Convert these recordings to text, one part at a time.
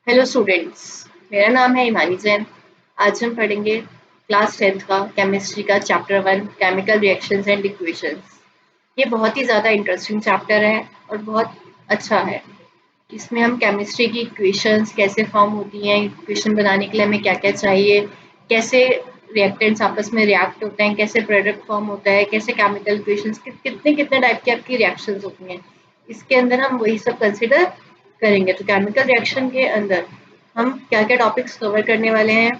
Hello students. मेरा नाम है इमानी जैन। आज हम पढ़ेंगे क्लास 10th का केमिस्ट्री का chapter 1 chemical reactions and equations. ये बहुत ही ज़्यादा इंटरेस्टिंग चैप्टर है और बहुत अच्छा है। इसमें हम केमिस्ट्री की इक्वेशंस कैसे फॉर्म होती हैं, इक्वेशन बनाने के लिए हमें क्या क्या चाहिए, कैसे रिएक्टेंट्स आपस में रिएक्ट होते हैं, कैसे प्रोडक्ट फॉर्म होता है, कैसे केमिकल इक्वेशंस कितने कितने टाइप की आपकी रिएक्शंस होती हैं, इसके अंदर हम वही सब कंसिडर करेंगे। तो केमिकल रिएक्शन के अंदर हम क्या क्या टॉपिक्स कवर करने वाले हैं।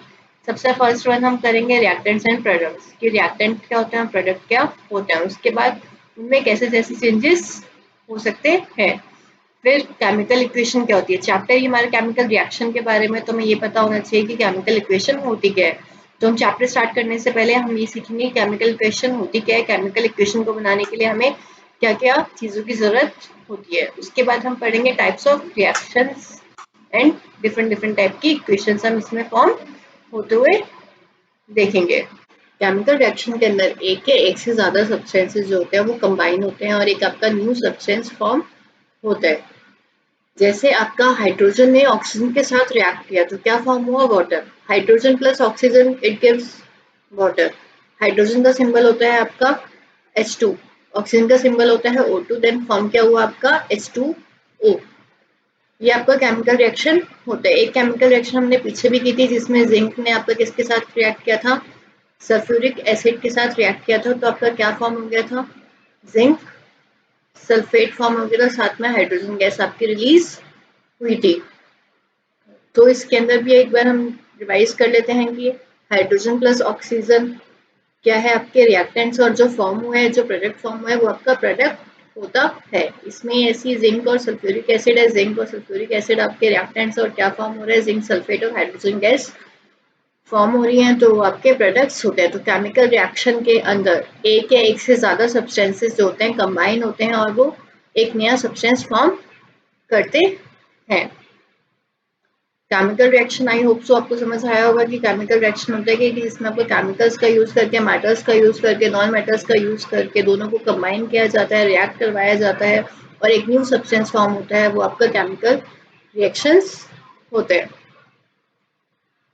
सबसे फर्स्ट वन हम करेंगे रिएक्टेंट्स एंड प्रोडक्ट्स कि रिएक्टेंट क्या होते हैं, प्रोडक्ट क्या होते हैं, उसके बाद उनमें कैसे कैसे चेंजेस हो सकते हैं। फिर केमिकल इक्वेशन क्या होती है, चैप्टर ही हमारे केमिकल रिएक्शन के बारे में, तो हमें ये पता होना चाहिए कि केमिकल इक्वेशन होती क्या है। तो हम चैप्टर स्टार्ट करने से पहले हम ये सीखेंगे केमिकल इक्वेशन होती क्या है, केमिकल इक्वेशन को बनाने के लिए हमें क्या क्या चीज़ों की ज़रूरत होती है। उसके बाद हम पढ़ेंगे types of reactions and different different type की इक्वेशंस हम इसमें फॉर्म होते हुए देखेंगे। केमिकल रिएक्शन के अंदर एक या एक से ज़्यादा सब्सटेंसेस जो होते हैं वो कंबाइन होते हैं और एक आपका न्यू सब्सटेंस फॉर्म होता है। जैसे आपका हाइड्रोजन ने ऑक्सीजन के साथ रिएक्ट किया तो क्या फॉर्म हुआ, water. Hydrogen plus oxygen it gives water. Hydrogen का सिंबल होता है आपका H2, ऑक्सीजन का सिंबल होता है O2, देन फॉर्म क्या हुआ आपका H2O। ये आपका केमिकल रिएक्शन होता है। एक केमिकल रिएक्शन हमने पीछे भी की थी जिसमें जिंक ने आपका किसके साथ रिएक्ट किया था, सल्फ्यूरिक एसिड के साथ रिएक्ट किया था, तो आपका क्या फॉर्म हो गया था, जिंक सल्फेट फॉर्म हो गया था, साथ में हाइड्रोजन गैस आपकी रिलीज हुई थी। तो इसके अंदर भी एक बार हम रिवाइज कर लेते हैं कि हाइड्रोजन प्लस ऑक्सीजन क्या है आपके रिएक्टेंट्स, और जो फॉर्म हुआ है, जो प्रोडक्ट फॉर्म हुआ है वो आपका प्रोडक्ट होता है। इसमें ऐसी जिंक और सल्फ्यूरिक एसिड है, जिंक और सल्फ्यूरिक एसिड आपके रिएक्टेंट्स, और क्या फॉर्म हो रहा है, जिंक सल्फेट और हाइड्रोजन गैस फॉर्म हो रही हैं, तो वो आपके प्रोडक्ट्स होते हैं। तो केमिकल रिएक्शन के अंदर एक या एक से ज्यादा सब्सटेंसेस जो होते हैं कंबाइन होते हैं और वो एक नया सब्सटेंस फॉर्म करते हैं। Chemical reaction I hope so आपको समझ आया होगा कि केमिकल रिएक्शन होता है कि जिसमें आपको केमिकल्स का यूज करके, मैटर्स का यूज करके, नॉन मैटर्स का यूज करके दोनों को कंबाइन किया जाता है, रिएक्ट करवाया जाता है और एक न्यू सब्सटेंस फॉर्म होता है, वो आपका केमिकल रिएक्शंस होते हैं।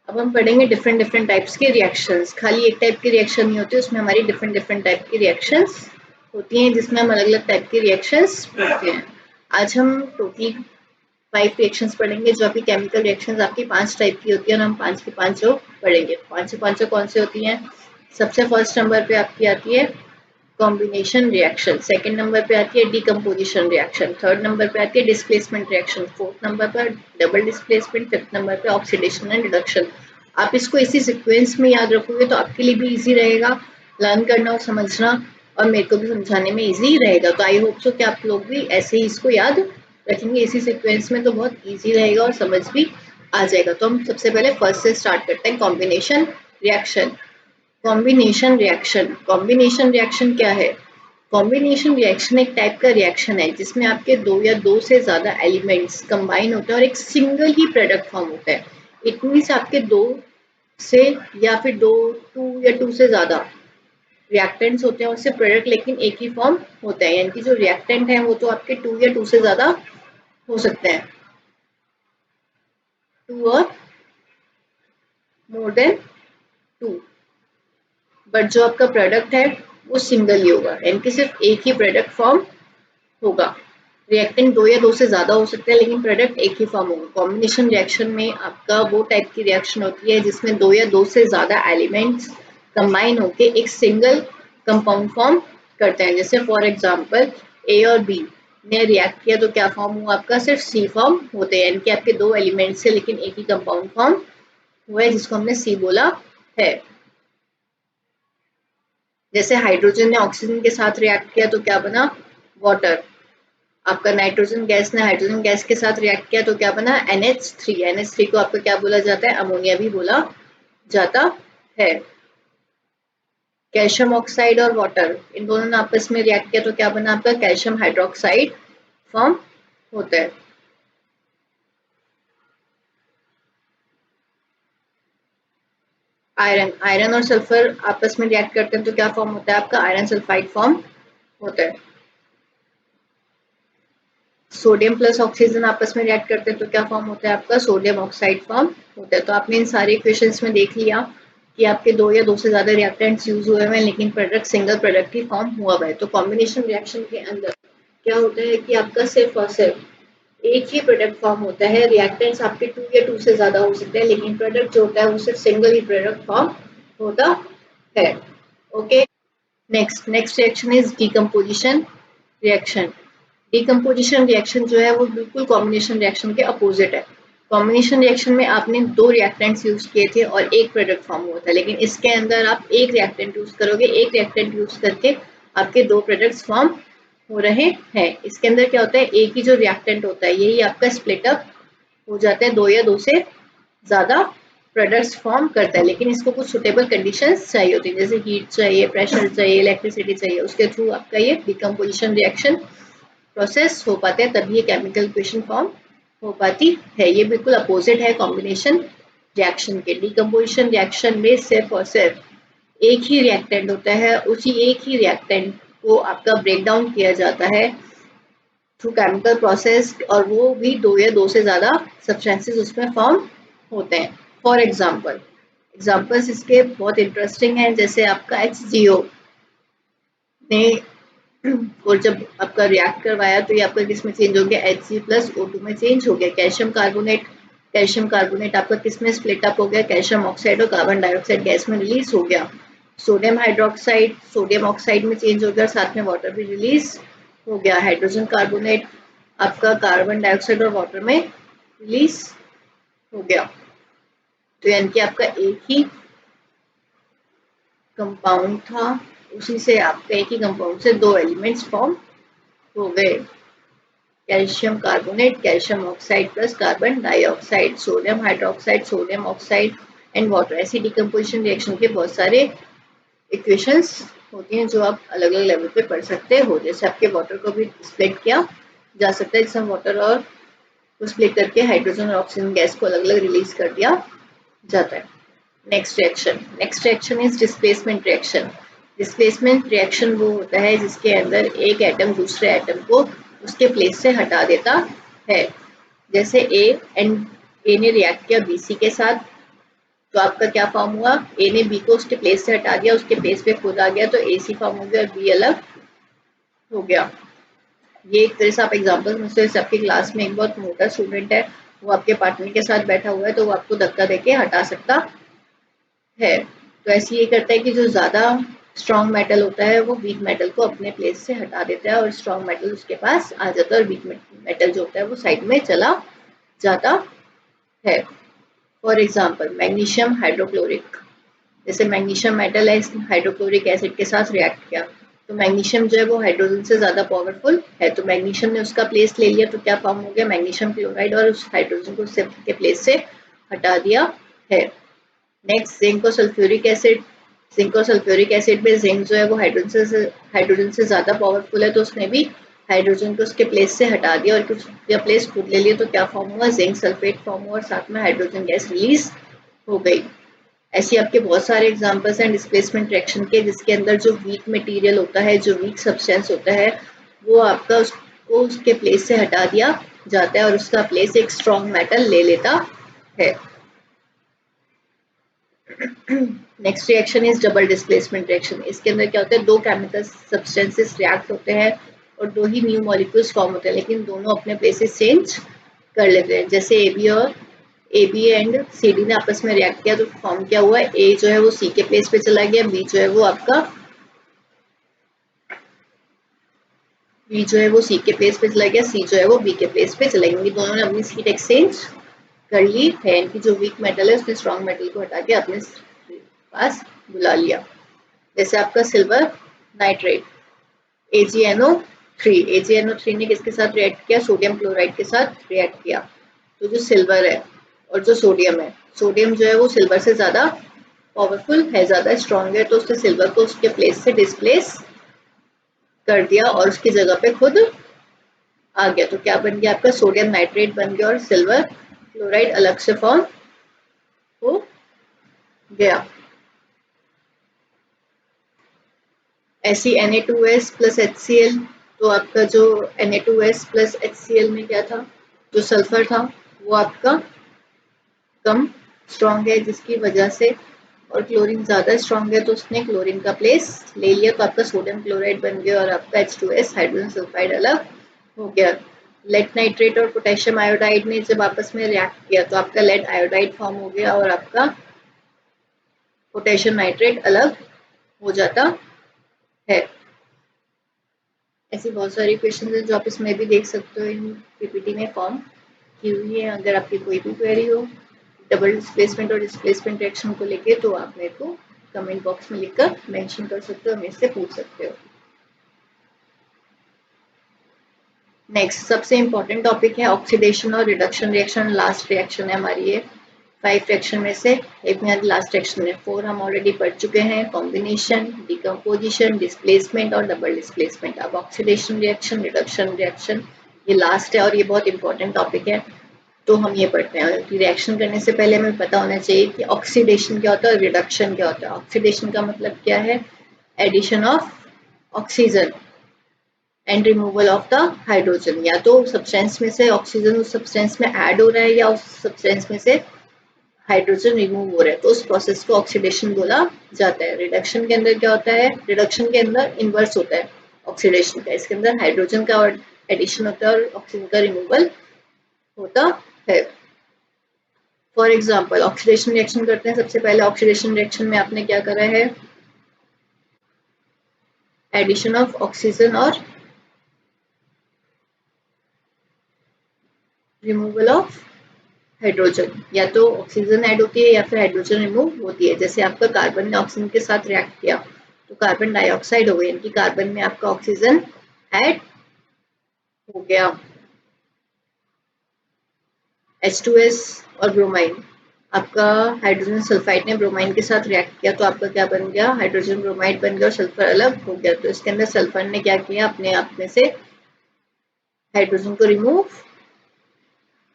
अब हम पढ़ेंगे डिफरेंट डिफरेंट टाइप्स के रिएक्शंस। खाली एक टाइप की रिएक्शन नहीं होती, उसमें हमारी डिफरेंट डिफरेंट टाइप की रिएक्शंस होती हैं जिसमें हम अलग अलग टाइप की रिएक्शंस पढ़ते हैं। आज हम टोटली 5 रिएक्शंस पढ़ेंगे, जो आपकी केमिकल रिएक्शंस आपकी 5 टाइप की होती है और हम 5 की 5 पढ़ेंगे। 5 कौन से होती हैं। सबसे फर्स्ट नंबर पे आपकी आती है कॉम्बिनेशन रिएक्शन, सेकंड नंबर पे आती है डिकम्पोजिशन रिएक्शन, थर्ड नंबर पे आती है डिस्प्लेसमेंट रिएक्शन, फोर्थ नंबर पर डबल डिस्प्लेसमेंट, फिफ्थ नंबर पे ऑक्सीडेशन एंड रिडक्शन। आप इसको इसी सीक्वेंस में याद रखोगे तो आपके लिए भी इजी रहेगा लर्न करना और समझना, और मेरे को भी समझाने में इजी रहेगा। तो आई होप सो कि आप लोग भी ऐसे ही इसको याद रखेंगे इसी सीक्वेंस में, तो बहुत इजी रहेगा और समझ भी आ जाएगा। तो हम सबसे पहले फर्स्ट से स्टार्ट करते हैं, combination reaction. Combination reaction, combination reaction क्या है। कॉम्बिनेशन रिएक्शन एक टाइप का रिएक्शन है जिसमें आपके दो या दो से ज्यादा एलिमेंट्स कंबाइन होते हैं और एक सिंगल ही प्रोडक्ट फॉर्म होता है। इट मीन्स आपके दो से या फिर दो टू या टू से ज्यादा रिएक्टेंट्स होते हैं, उससे प्रोडक्ट लेकिन एक ही फॉर्म होता है, यानी कि जो रिएक्टेंट है वो तो आपके टू या टू से ज्यादा हो सकते हैं, टू और मोर देन टू, बट जो आपका प्रोडक्ट है वो सिंगल ही होगा, यानी कि सिर्फ एक ही प्रोडक्ट फॉर्म होगा। रिएक्टेंट दो या दो से ज्यादा हो सकते हैं लेकिन प्रोडक्ट एक ही फॉर्म होगा। कॉम्बिनेशन रिएक्शन में आपका वो टाइप की रिएक्शन होती है जिसमें दो या दो से ज्यादा एलिमेंट्स कंबाइन होके एक सिंगल कंपाउंड फॉर्म करते हैं। जैसे फॉर एग्जांपल ए और बी ने रिएक्ट किया तो क्या फॉर्म हुआ आपका, सिर्फ सी फॉर्म होते हैं, यानी कि आपके दो एलिमेंट्स है लेकिन एक ही कंपाउंड फॉर्म हुआ है जिसको हमने सी बोला है। जैसे हाइड्रोजन ने ऑक्सीजन के साथ रिएक्ट किया तो क्या बना, वाटर। आपका नाइट्रोजन गैस ने हाइड्रोजन गैस के साथ रिएक्ट किया तो क्या बना, NH3। NH3 को आपका क्या बोला जाता है, अमोनिया भी बोला जाता है। कैल्शियम ऑक्साइड और वाटर, इन दोनों ने आपस में रिएक्ट किया तो क्या बना आपका, कैल्शियम हाइड्रोक्साइड फॉर्म होता है। आयरन, आयरन और सल्फर आपस में रिएक्ट करते हैं तो क्या फॉर्म होता है आपका, आयरन सल्फाइड फॉर्म होता है। सोडियम प्लस ऑक्सीजन आपस में रिएक्ट करते हैं तो क्या फॉर्म होता है आपका सोडियम ऑक्साइड फॉर्म होता है। तो आपने इन सारे इक्वेशंस में देख लिया कि आपके दो या दो से ज्यादा रिएक्टेंट्स यूज हुए हैं लेकिन प्रोडक्ट सिंगल प्रोडक्ट ही फॉर्म हुआ है। तो कॉम्बिनेशन रिएक्शन के अंदर क्या होता है कि आपका सिर्फ और सिर्फ एक ही प्रोडक्ट फॉर्म होता है। रिएक्टेंट्स आपके टू या टू से ज्यादा हो सकते हैं लेकिन प्रोडक्ट जो होता है वो सिर्फ सिंगल ही प्रोडक्ट फॉर्म होता है। Okay, next reaction is decomposition reaction. Decomposition reaction जो है वो बिल्कुल कॉम्बिनेशन रिएक्शन के अपोजिट है। कॉम्बिनेशन रिएक्शन में आपने दो रिएक्टेंट्स यूज किए थे और एक प्रोडक्ट फॉर्म हुआ था, लेकिन इसके अंदर आप एक रिएक्टेंट यूज करोगे, एक रिएक्टेंट यूज करके आपके दो प्रोडक्ट्स फॉर्म हो रहे हैं। इसके अंदर क्या होता है, एक ही जो रिएक्टेंट होता है यही आपका स्प्लिट अप हो जाता है, दो या दो से ज्यादा प्रोडक्ट्स फॉर्म करता है, लेकिन इसको कुछ सुटेबल कंडीशंस चाहिए होती है, जैसे हीट चाहिए, प्रेशर चाहिए, इलेक्ट्रिसिटी चाहिए, उसके थ्रू आपका ये डिकम्पोजिशन रिएक्शन प्रोसेस हो पाते हैं, तभी ये केमिकल इक्वेशन फॉर्म हो पाती है। ये बिल्कुल अपोजिट है कॉम्बिनेशन रिएक्शन के। डिकम्पोजिशन रिएक्शन में सिर्फ और सिर्फ एक ही रिएक्टेंट होता है, उसी एक ही रिएक्टेंट को आपका ब्रेक डाउन किया जाता है थ्रू केमिकल प्रोसेस, और वो भी दो या दो से ज्यादा सब्सटेंसेस उसमें फॉर्म होते हैं। फॉर एग्जाम्पल्स इसके बहुत इंटरेस्टिंग हैं, जैसे आपका HCO ने और जब आपका रिएक्ट करवाया तो ये आपका किस में चेंज हो गया, Hg+O2 में चेंज हो गया। कैल्शियम कार्बोनेट आपका किस में स्प्लिट अप हो गया, कैल्शियम ऑक्साइड और कार्बन डाइऑक्साइड गैस में रिलीज हो गया। सोडियम हाइड्रोक्साइड सोडियम ऑक्साइड में चेंज हो गया, साथ में वाटर भी रिलीज हो गया। हाइड्रोजन कार्बोनेट आपका कार्बन डाइऑक्साइड और वाटर में रिलीज हो गया। तो यानी कि आपका एक ही कंपाउंड था, उसी से आपका एक ही कंपाउंड से दो एलिमेंट्स फॉर्म हो गए, calcium carbonate, calcium oxide plus carbon dioxide, sodium hydroxide, sodium oxide and water. ऐसी डिकम्पोजिशन रिएक्शन के बहुत सारे इक्वेशंस होती हैं जो आप अलग अलग लेवल पे पढ़ सकते हो। जैसे आपके वाटर को भी स्प्लिट किया जा सकता है, जिसमें वाटर और को स्प्लिट करके हाइड्रोजन और ऑक्सीजन गैस को अलग अलग रिलीज कर दिया जाता है। Next reaction is displacement reaction. Displacement reaction वो होता है जिसके अंदर एक एटम दूसरे एटम को उसके प्लेस से हटा देता है। जैसे ए ने रिएक्ट किया BC के साथ, तो आपका क्या फॉर्म हुआ, ए ने बी को उसके प्लेस से हटा दिया, उसके प्लेस पे खुद आ गया, तो AC फॉर्म हो गया और बी अलग हो गया। ये एक तरह से आप एग्जाम्पल में से आपकी क्लास में एक बहुत मोटा स्टूडेंट है, वो आपके पार्टनर के साथ बैठा हुआ है तो वो आपको धक्का देके हटा सकता है। तो ऐसे ये करता है कि जो ज्यादा स्ट्रॉन्ग मेटल होता है वो वीक मेटल को अपने प्लेस से हटा देता है और स्ट्रॉन्ग मेटल उसके पास आ जाता है, और वीक मेटल जो होता है वो साइड में चला जाता है। फॉर एग्जाम्पल मैग्नीशियम हाइड्रोक्लोरिक, जैसे मैग्नीशियम मेटल है, इसने हाइड्रोक्लोरिक एसिड के साथ रिएक्ट किया, तो मैग्नीशियम जो है वो हाइड्रोजन से ज्यादा पावरफुल है, तो मैग्नीशियम ने उसका प्लेस ले लिया, तो क्या फॉर्म हो गया, मैग्नीशियम क्लोराइड, और उस हाइड्रोजन को उसके प्लेस से हटा दिया है। नेक्स्ट जिंक और सल्फ्यूरिक एसिड में जिंक जो है वो हाइड्रोजन से ज्यादा पावरफुल है, तो उसने भी हाइड्रोजन को उसके प्लेस से हटा दिया और कुछ प्लेस खुद ले लिया, तो क्या फॉर्म हुआ, जिंक सल्फेट फॉर्म हुआ और साथ में हाइड्रोजन गैस रिलीज हो गई। ऐसे आपके बहुत सारे एग्जांपल्स हैं डिस्प्लेसमेंट रिएक्शन के, जिसके अंदर जो वीक मटेरियल होता है, जो वीक सब्सटेंस होता है, वो आपका उसको उसके प्लेस से हटा दिया जाता है और उसका प्लेस एक स्ट्रॉन्ग मेटल ले लेता है। Next reaction is double displacement reaction. इसके अंदर क्या होता है, दो केमिकल सब्सटेंसेस रिएक्ट होते हैं और दो ही न्यू मॉलिक्यूल्स फॉर्म होते हैं, लेकिन दोनों अपने प्लेसेस चेंज कर लेते हैं। जैसे AB एंड CD ने आपस में रिएक्ट किया, तो फॉर्म क्या हुआ, A जो है वो C के प्लेस पे चला गया, B जो है वो C के प्लेस पे चला गया, C जो है वो B के प्लेस पे चला गया। दोनों ने अपनी सीट एक्सचेंज कर ली है। इनकी जो वीक मेटल है उसने स्ट्रॉन्ग मेटल को हटा के अपने पास बुला लिया। जैसे आपका सिल्वर नाइट्रेट AgNO3 ने किसके साथ रिएक्ट किया, सोडियम क्लोराइड के साथ रिएक्ट किया। तो जो सिल्वर है और जो सोडियम है, सोडियम जो है वो सिल्वर से ज्यादा पावरफुल है, ज्यादा स्ट्रॉन्ग है, तो उसने सिल्वर को उसके प्लेस से डिस्प्लेस कर दिया और उसकी जगह पे खुद आ गया। तो क्या बन गया, आपका सोडियम नाइट्रेट बन गया और सिल्वर क्लोराइड अलग से फॉर्म हो गया। ऐसी Na2S प्लस HCl, तो आपका जो Na2S प्लस HCl में क्या था, जो सल्फर था वो आपका कम स्ट्रॉन्ग है, जिसकी वजह से, और क्लोरीन ज़्यादा स्ट्रॉन्ग है तो उसने क्लोरीन का प्लेस ले लिया, तो आपका सोडियम क्लोराइड बन गया और आपका H2S हाइड्रोजन सल्फाइड अलग हो गया। लेड नाइट्रेट और पोटेशियम आयोडाइड ने जब आपस में रिएक्ट किया तो आपका लेड आयोडाइड फॉर्म हो गया और आपका पोटेशियम नाइट्रेट अलग हो जाता है। ऐसी बहुत सारी क्वेश्चन हैं जो आप इसमें भी देख सकते हो, इन पीपीटी में फॉर्म की हुई है। अगर आपकी कोई भी क्वेरी हो डबल डिस्प्लेसमेंट और डिस्प्लेसमेंट रिएक्शन को लेके तो आप मेरे को कमेंट बॉक्स में लिखकर मेंशन कर सकते हो, मेरे से पूछ सकते हो। नेक्स्ट सबसे इंपॉर्टेंट टॉपिक है ऑक्सीडेशन और रिडक्शन रिएक्शन। लास्ट रिएक्शन है हमारी ये 5 रिएक्शन में से एक में लास्ट रिएक्शन है। 4 हम ऑलरेडी पढ़ चुके हैं, कॉम्बिनेशन, डिकम्पोजिशन, डिस्प्लेसमेंट और डबल डिस्प्लेसमेंट। अब ऑक्सीडेशन रिएक्शन, रिडक्शन रिएक्शन ये लास्ट है और ये बहुत इंपॉर्टेंट टॉपिक है, तो हम ये पढ़ते हैं। रिएक्शन करने से पहले हमें पता होना चाहिए कि ऑक्सीडेशन क्या होता है और रिडक्शन क्या होता है। ऑक्सीडेशन का मतलब क्या है, addition of oxygen and removal of the hydrogen. या तो सब्सटेंस में से ऑक्सीजन उस सब्सटेंस में ऐड हो रहा है या उस सब्सटेंस में से हाइड्रोजन रिमूव हो रहा है, तो उस प्रोसेस को ऑक्सीडेशन बोला जाता है। रिडक्शन के अंदर क्या होता है, रिडक्शन के अंदर इनवर्स होता है ऑक्सीडेशन का, इसके अंदर हाइड्रोजन का एडिशन होता है और ऑक्सीजन का रिमूवल होता है। फॉर एग्जाम्पल ऑक्सीडेशन रिएक्शन करते हैं, सबसे पहले ऑक्सीडेशन रिएक्शन में आपने क्या करा है, एडिशन ऑफ ऑक्सीजन और रिमूवल ऑफ हाइड्रोजन। या तो ऑक्सीजन ऐड होती है या फिर हाइड्रोजन रिमूव होती है। जैसे आपका कार्बन ने ऑक्सीजन के साथ रिएक्ट किया तो कार्बन डाइऑक्साइड हो गई, यानी कि कार्बन में आपका ऑक्सीजन ऐड हो गया। H2S और ब्रोमाइन, आपका हाइड्रोजन सल्फाइड ने ब्रोमाइन के साथ रिएक्ट किया तो आपका क्या बन गया, हाइड्रोजन ब्रोमाइड बन गया और सल्फर अलग हो गया। तो इसके अंदर सल्फर ने क्या किया, अपने आप में से हाइड्रोजन को रिमूव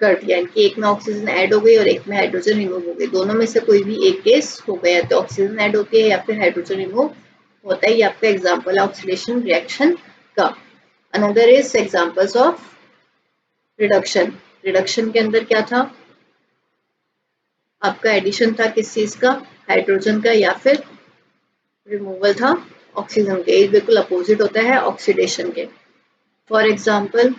कर दिया, इनकी एक में ऑक्सीजन ऐड हो गई और एक में हाइड्रोजन रिमूव हो गई। दोनों में से कोई भी एक केस हो गया, तो ऑक्सीजन ऐड होती है या फिर हाइड्रोजन रिमूव होता है। ये आपका एग्जांपल है ऑक्सीडेशन रिएक्शन का। Another is examples of reduction. Reduction के अंदर क्या था, आपका एडिशन था किस चीज का, हाइड्रोजन का, या फिर रिमूवल था ऑक्सीजन के। ये बिल्कुल अपोजिट होता है ऑक्सीडेशन के। For example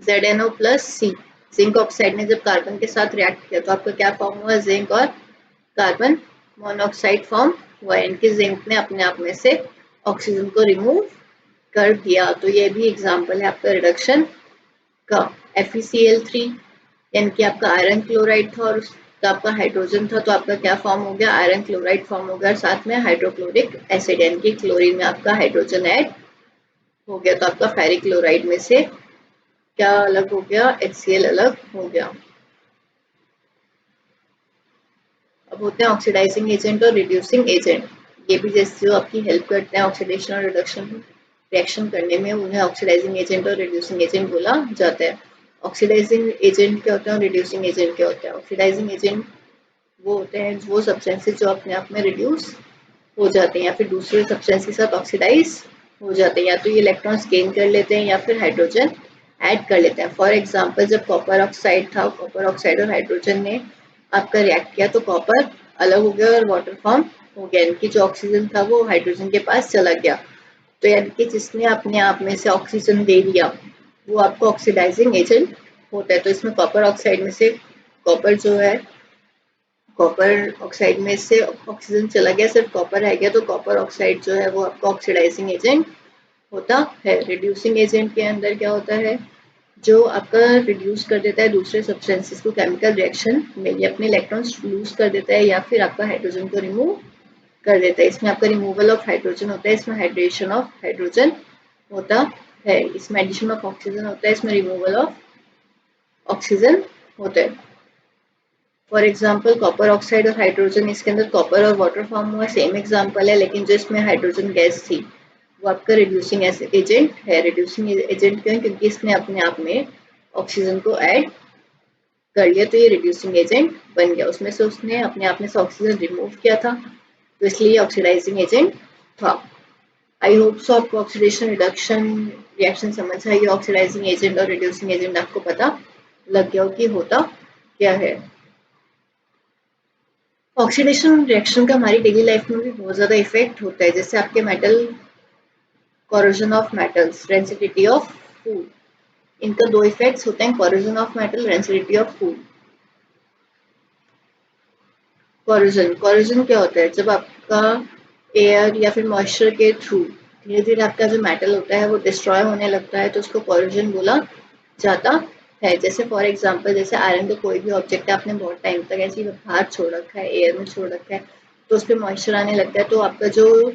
ZnO plus C, zinc oxide ने जब कार्बन के साथ रिएक्ट किया तो आपका क्या फॉर्म हुआ, जिंक और कार्बन मोनोऑक्साइड फॉर्म हुआ। इनके जिंक ने अपने आप में से ऑक्सीजन को रिमूव कर दिया। तो ये भी एग्जांपल है आपका रिडक्शन का। FeCl3 यानी कि आपका आयरन क्लोराइड था और उसका आपका हाइड्रोजन था, तो आपका क्या फॉर्म हो गया, आयरन क्लोराइड फॉर्म हो गया और साथ में हाइड्रोक्लोरिक एसिड यानी कि क्लोरीन में आपका हाइड्रोजन ऐड हो गया। तो आपका फेरिक क्लोराइड में से क्या अलग हो गया, HCl अलग हो गया। अब होते हैं ऑक्सीडाइजिंग एजेंट और रिड्यूसिंग एजेंट। ये भी जैसे जो आपकी हेल्प करते हैं ऑक्सीडेशन और रिडक्शन रिएक्शन करने में, उन्हें ऑक्सीडाइजिंग एजेंट और रिड्यूसिंग एजेंट बोला जाता है। ऑक्सीडाइजिंग एजेंट क्या होता है और रिड्यूसिंग एजेंट क्या होता है। ऑक्सीडाइजिंग एजेंट वो होते हैं वो सब्सटेंसेस जो अपने आप में रिड्यूस हो जाते हैं या फिर दूसरे सब्सटेंस के साथ ऑक्सीडाइज हो जाते हैं, या तो ये इलेक्ट्रॉन्स गेन कर लेते हैं या फिर हाइड्रोजन ऐड कर लेते हैं। फॉर एग्जांपल जब कॉपर ऑक्साइड था, कॉपर ऑक्साइड और हाइड्रोजन ने आपका रिएक्ट किया तो कॉपर अलग हो गया और वाटर फॉर्म हो गया, यानी कि जो ऑक्सीजन था वो हाइड्रोजन के पास चला गया। तो यानी कि जिसने अपने आप में से ऑक्सीजन दे दिया वो आपको ऑक्सीडाइजिंग एजेंट होता है। तो इसमें कॉपर ऑक्साइड में से कॉपर जो है, कॉपर ऑक्साइड में से ऑक्सीजन चला गया, सिर्फ कॉपर रह गया, तो कॉपर ऑक्साइड जो है वो आपका ऑक्सीडाइजिंग एजेंट होता है। रिड्यूसिंग एजेंट के अंदर क्या होता है, जो आपका रिड्यूस कर देता है दूसरे सब्सटेंसेस को केमिकल रिएक्शन में, ये अपने इलेक्ट्रॉन्स लूज कर देता है या फिर आपका हाइड्रोजन को रिमूव कर देता है। इसमें आपका रिमूवल ऑफ हाइड्रोजन होता है, इसमें हाइड्रेशन ऑफ हाइड्रोजन होता है, इसमें एडिशन ऑफ ऑक्सीजन होता है, इसमें रिमूवल ऑफ ऑक्सीजन होता है। फॉर एग्जाम्पल कॉपर ऑक्साइड और हाइड्रोजन, इसके अंदर कॉपर और वाटर फॉर्म हुआ, सेम एग्जाम्पल है, लेकिन जो इसमें हाइड्रोजन गैस थी वो आपका रिड्यूसिंग एजेंट है। रिड्यूसिंग एजेंट क्यों, क्योंकि इसने अपने आप में ऑक्सीजन को ऐड कर लिया, तो ये रिड्यूसिंग एजेंट बन गया। उसमें से उसने अपने आप में से ऑक्सीजन रिमूव किया था तो इसलिए ऑक्सीडाइजिंग एजेंट था। आई होप सो आपको ऑक्सीडेशन रिडक्शन रिएक्शन समझ आई, ऑक्सीडाइजिंग एजेंट और रिड्यूसिंग एजेंट आपको पता लग गया हो कि होता क्या है। ऑक्सीडेशन रिएक्शन का हमारी डेली लाइफ में भी बहुत ज़्यादा इफेक्ट होता है, जैसे आपके metal, corrosion of metals, rancidity of food, इनका दो इफेक्ट्स होते हैं, corrosion of metal, rancidity of food. Corrosion, corrosion क्या होता है, जब आपका एयर या फिर मॉइस्चर के थ्रू धीरे धीरे आपका जो मेटल होता है वो डिस्ट्रॉय होने लगता है, तो उसको कोरोजन बोला जाता है। जैसे फॉर एग्जांपल, जैसे आयरन का कोई भी ऑब्जेक्ट है, आपने बहुत टाइम तक ऐसे ही बाहर छोड़ रखा है, एयर में छोड़ रखा है, तो उस पर मॉइस्चर आने लगता है, तो आपका जो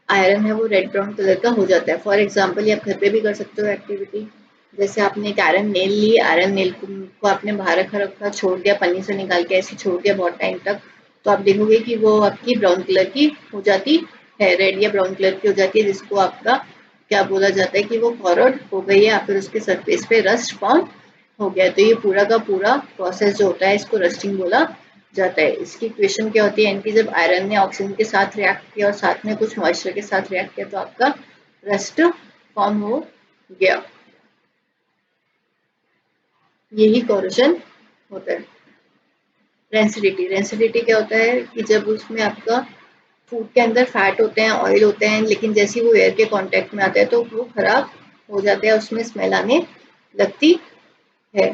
आयरन है वो रेड ब्राउन कलर का हो जाता है। फॉर एग्जांपल, ये आप घर पे भी कर सकते हो एक्टिविटी, जैसे आपने एक आयरन नेल ली, आयरन नेल को आपने बाहर रखा रखा छोड़ दिया, पन्नी से निकाल के ऐसे छोड़ दिया बहुत टाइम तक, तो आप देखोगे कि वो आपकी ब्राउन कलर की हो जाती है, रेड या ब्राउन कलर की हो जाती है, जिसको आपका क्या बोला जाता है कि वो कॉरोड हो गई है या फिर उसके सरफेस पे रस्ट फॉर्म हो गया। तो ये पूरा का पूरा प्रोसेस जो होता है इसको रस्टिंग बोला जाता है। इसकी इक्वेशन क्या होती है, यानी कि जब आयरन ने ऑक्सीजन के साथ रिएक्ट किया और साथ में कुछ मॉइस्चर के साथ रिएक्ट किया तो आपका रस्ट फॉर्म हो गया। यही कोरोजन होता है। रेंसिडिटी, रेंसिडिटी क्या होता है कि जब उसमें आपका फूड के अंदर फैट होते हैं, ऑयल होते हैं, लेकिन जैसे ही वो एयर के कांटेक्ट में आते हैं तो वो खराब हो जाते हैं, उसमें स्मेल आने लगती है।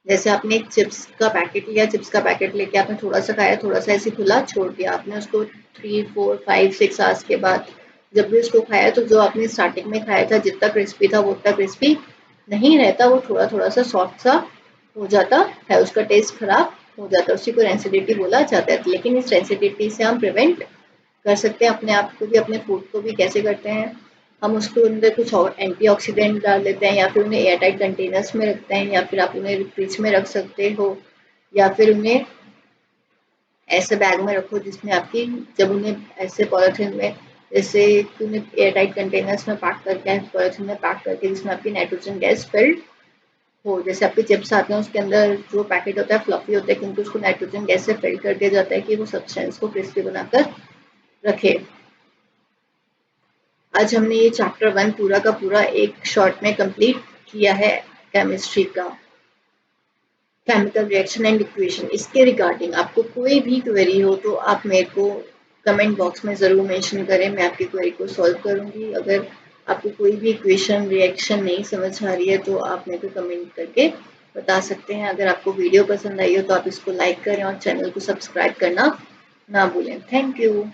जैसे आपने एक चिप्स का पैकेट लिया, चिप्स का पैकेट लेके आपने थोड़ा सा खाया, थोड़ा सा ऐसे खुला छोड़ दिया, आपने उसको 3, 4, 5, 6 आवर्स के बाद जब भी उसको खाया तो जो आपने स्टार्टिंग में खाया था जितना क्रिस्पी था वो उतना क्रिस्पी नहीं रहता, वो थोड़ा थोड़ा सा सॉफ्ट सा हो जाता है, उसका टेस्ट खराब हो जाता है, उसी को रेंसिडिटी बोला जाता है। लेकिन इस रेंसिडिटी से हम प्रिवेंट कर सकते हैं अपने आप को भी, अपने फूड को भी। कैसे करते हैं, हम उसके अंदर कुछ और एंटीऑक्सीडेंट डाल देते हैं, या फिर उन्हें एयरटाइट कंटेनर्स में रखते हैं, या फिर आप उन्हें फ्रिज में रख सकते हो, या फिर उन्हें ऐसे बैग में रखो जिसमें आपकी, जब उन्हें ऐसे पॉलिथीन में, जैसे उन्हें एयरटाइट कंटेनर्स में पैक करके, पॉलिथीन में पैक करके, जिसमें आपकी नाइट्रोजन गैस फिल्ड हो, जैसे आपके चिप्स आते हैं उसके अंदर जो पैकेट होता है फ्लफी होता है, क्योंकि उसको नाइट्रोजन गैस से फिल कर दिया जाता है कि वो सब्सटेंस को क्रिस्पी बनाकर रखे। आज हमने ये चैप्टर 1 पूरा का पूरा एक शॉर्ट में कंप्लीट किया है, केमिस्ट्री का केमिकल रिएक्शन एंड इक्वेशन। इसके रिगार्डिंग आपको कोई भी क्वेरी हो तो आप मेरे को कमेंट बॉक्स में ज़रूर मेंशन करें, मैं आपकी क्वेरी को सॉल्व करूंगी। अगर आपको कोई भी इक्वेशन रिएक्शन नहीं समझ आ रही है तो आप मेरे को कमेंट करके बता सकते हैं। अगर आपको वीडियो पसंद आई हो तो आप इसको लाइक करें और चैनल को सब्सक्राइब करना ना भूलें। Thank you.